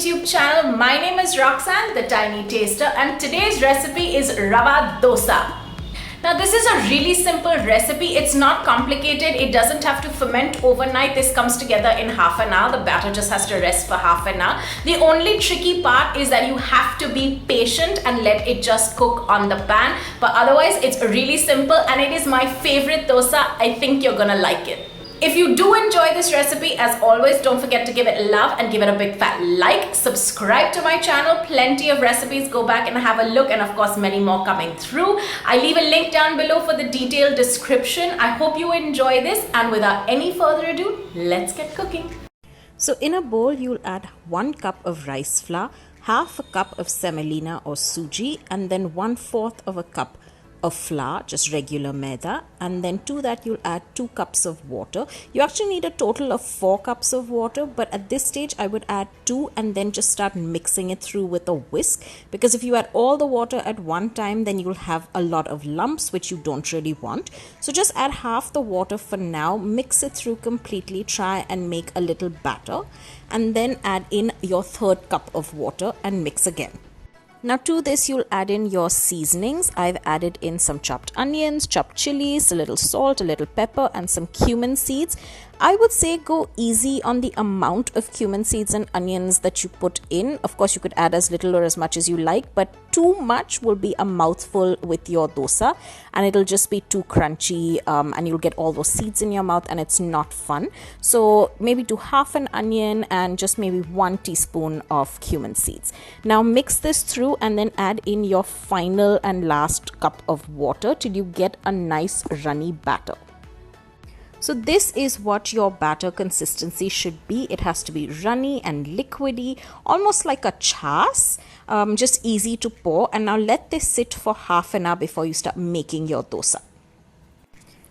YouTube channel. My name is Roxanne, the Tiny Taster, and today's recipe is Rava Dosa. Now this is a really simple recipe. It's not complicated. It doesn't have to ferment overnight. This comes together in half an hour. The batter just has to rest for half an hour. The only tricky part is that you have to be patient and let it just cook on the pan. But otherwise, it's really simple and it is my favorite dosa. I think you're gonna like it. If you do enjoy this recipe, as always, don't forget to give it a love and give it a big fat like. Subscribe to my channel. Plenty of recipes. Go back and have a look, and of course many more coming through. I leave a link down below for the detailed description. I hope you enjoy this, and without any further ado, let's get cooking. So in a bowl, you'll add 1 cup of rice flour, half a cup of semolina or Sooji, and then 1/4 of a cup of flour, just regular maida, and then to that you'll add 2 cups of water. You actually need a total of 4 cups of water, but at this stage I would add 2 and then just start mixing it through with a whisk, because if you add all the water at one time, then you'll have a lot of lumps, which you don't really want. So just add half the water for now, mix it through completely, try and make a little batter, and then add in your 3rd cup of water and mix again. Now to this you'll add in your seasonings. I've added in some chopped onions, chopped chilies, a little salt, a little pepper, and some cumin seeds. I would say go easy on the amount of cumin seeds and onions that you put in. Of course, you could add as little or as much as you like, but too much will be a mouthful with your dosa and it'll just be too crunchy and you'll get all those seeds in your mouth and it's not fun. So maybe do half an onion and just maybe 1 teaspoon of cumin seeds. Now mix this through and then add in your final and last cup of water till you get a nice runny batter. So this is what your batter consistency should be. It has to be runny and liquidy, almost like a chaas, just easy to pour. And now let this sit for half an hour before you start making your dosa.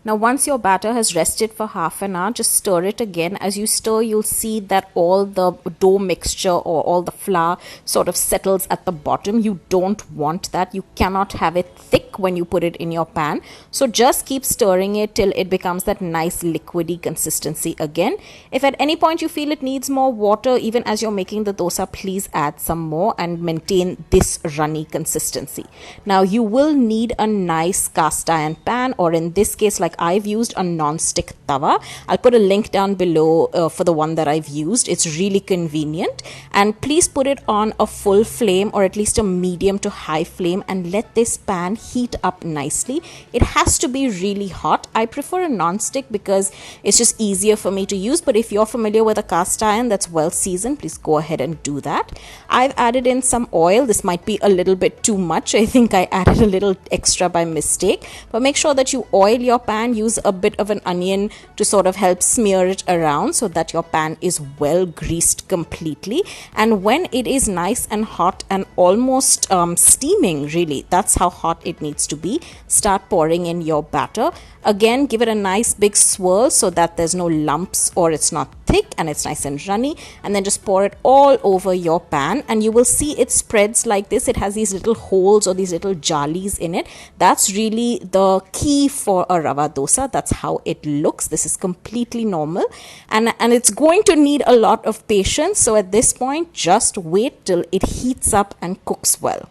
Now once your batter has rested for half an hour, just stir it again. As you stir, you'll see that all the dough mixture or all the flour sort of settles at the bottom. You don't want that. You cannot have it thick when you put it in your pan. So just keep stirring it till it becomes that nice liquidy consistency again. If at any point you feel it needs more water, even as you're making the dosa, please add some more and maintain this runny consistency. Now you will need a nice cast iron pan, or in this case, like I've used a non-stick tawa. I'll put a link down below for the one that I've used. It's really convenient, and please put it on a full flame or at least a medium to high flame and let this pan heat up nicely. It has to be really hot. I prefer a non-stick because it's just easier for me to use, but if you're familiar with a cast iron that's well seasoned, please go ahead and do that. I've added in some oil. This might be a little bit too much. I think I added a little extra by mistake, but make sure that you oil your pan. Use a bit of an onion to sort of help smear it around so that your pan is well greased completely. And when it is nice and hot and almost steaming, really, that's how hot it needs to be, start pouring in your batter. Again, give it a nice big swirl so that there's no lumps or it's not thick and it's nice and runny, and then just pour it all over your pan, and you will see it spreads like this. It has these little holes or these little jalis in it. That's really the key for a rava dosa. That's how it looks. This is completely normal, and it's going to need a lot of patience. So at this point, just wait till it heats up and cooks well.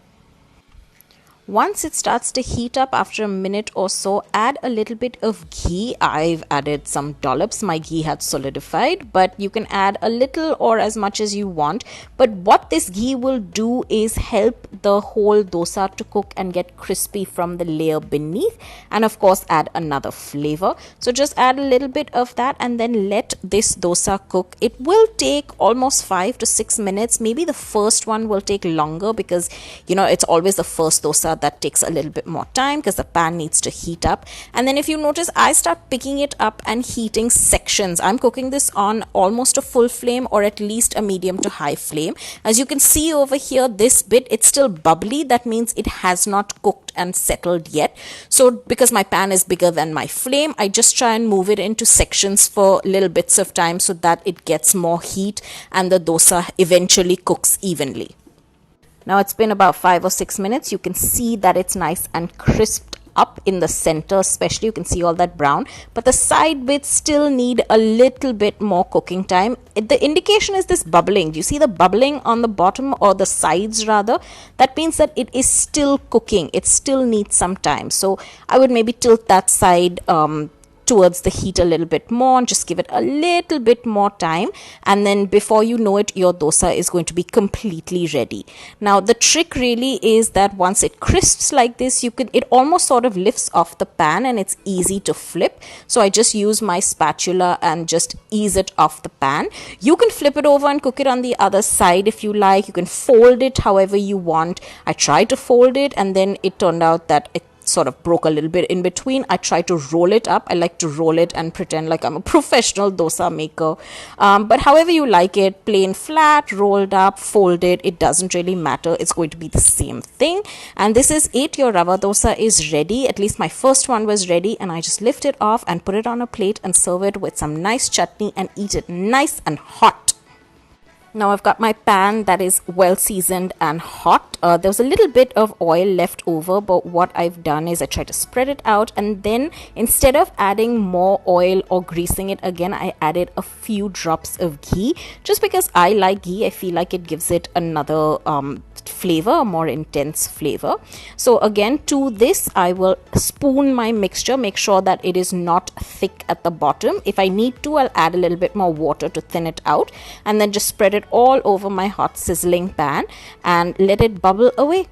Once it starts to heat up after a minute or so, add a little bit of ghee. I've added some dollops. My ghee had solidified, but you can add a little or as much as you want. But what this ghee will do is help the whole dosa to cook and get crispy from the layer beneath, and of course add another flavor. So just add a little bit of that and then let this dosa cook. It will take almost 5 to 6 minutes. Maybe the first one will take longer because, you know, it's always the first dosa that takes a little bit more time because the pan needs to heat up. And then if you notice, I start picking it up and heating sections. I'm cooking this on almost a full flame or at least a medium to high flame. As you can see over here, this bit, it's still bubbly. That means it has not cooked and settled yet. So because my pan is bigger than my flame, I just try and move it into sections for little bits of time so that it gets more heat and the dosa eventually cooks evenly. Now it's been about 5 or 6 minutes. You can see that it's nice and crisped up in the center, especially you can see all that brown, but the side bits still need a little bit more cooking time. The indication is this bubbling. Do you see the bubbling on the bottom, or the sides rather? That means that it is still cooking. It still needs some time. So I would maybe tilt that side towards the heat a little bit more and just give it a little bit more time, and then before you know it, your dosa is going to be completely ready. Now the trick really is that once it crisps like this, it almost sort of lifts off the pan and it's easy to flip. So I just use my spatula and just ease it off the pan. You can flip it over and cook it on the other side if you like. You can fold it however you want. I tried to fold it and then it turned out that it sort of broke a little bit in between. I try to roll it up. I like to roll it and pretend like I'm a professional dosa maker. But however you like it, plain flat, rolled up, folded, it doesn't really matter. It's going to be the same thing. And this is it. Your rava dosa is ready. At least my first one was ready, and I just lift it off and put it on a plate and serve it with some nice chutney and eat it nice and hot. Now I've got my pan that is well seasoned and hot. There was a little bit of oil left over, but what I've done is I try to spread it out, and then instead of adding more oil or greasing it again, I added a few drops of ghee, just because I like ghee. I feel like it gives it another flavor, a more intense flavor. So again, to this I will spoon my mixture, make sure that it is not thick at the bottom. If I need to, I'll add a little bit more water to thin it out, and then just spread it all over my hot sizzling pan and let it bubble away.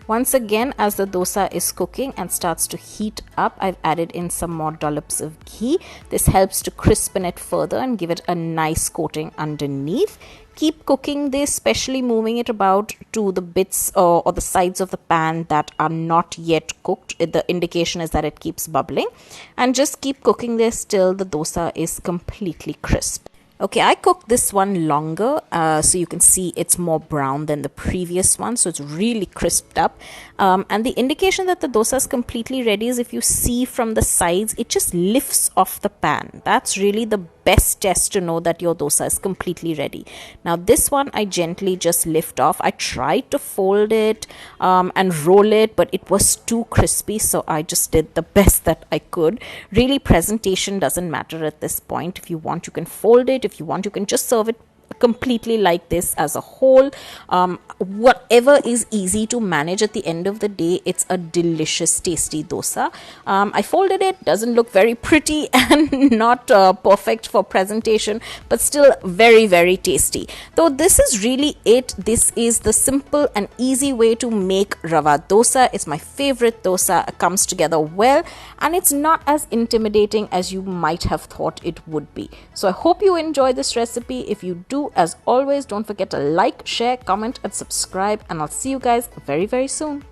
Once again, as the dosa is cooking and starts to heat up, I've added in some more dollops of ghee. This helps to crispen it further and give it a nice coating underneath. Keep cooking this, especially moving it about to the bits or the sides of the pan that are not yet cooked. The indication is that it keeps bubbling, and just keep cooking this till the dosa is completely crisp. Okay, I cooked this one longer, so you can see it's more brown than the previous one, so it's really crisped up. And the indication that the dosa is completely ready is if you see from the sides, it just lifts off the pan. That's really the best test to know that your dosa is completely ready. Now this one I gently just lift off. I tried to fold it and roll it, but it was too crispy, so I just did the best that I could. Really, presentation doesn't matter at this point. If you want, you can fold it. If you want, you can just serve it completely like this as a whole. Whatever is easy to manage, at the end of the day, it's a delicious, tasty dosa. I folded it, doesn't look very pretty and not perfect for presentation, but still very, very tasty. So this is really it. This is the simple and easy way to make rava dosa. It's my favorite dosa. It comes together well, and it's not as intimidating as you might have thought it would be. So I hope you enjoy this recipe. If you do, as always, don't forget to like, share, comment and subscribe, and I'll see you guys very, very soon.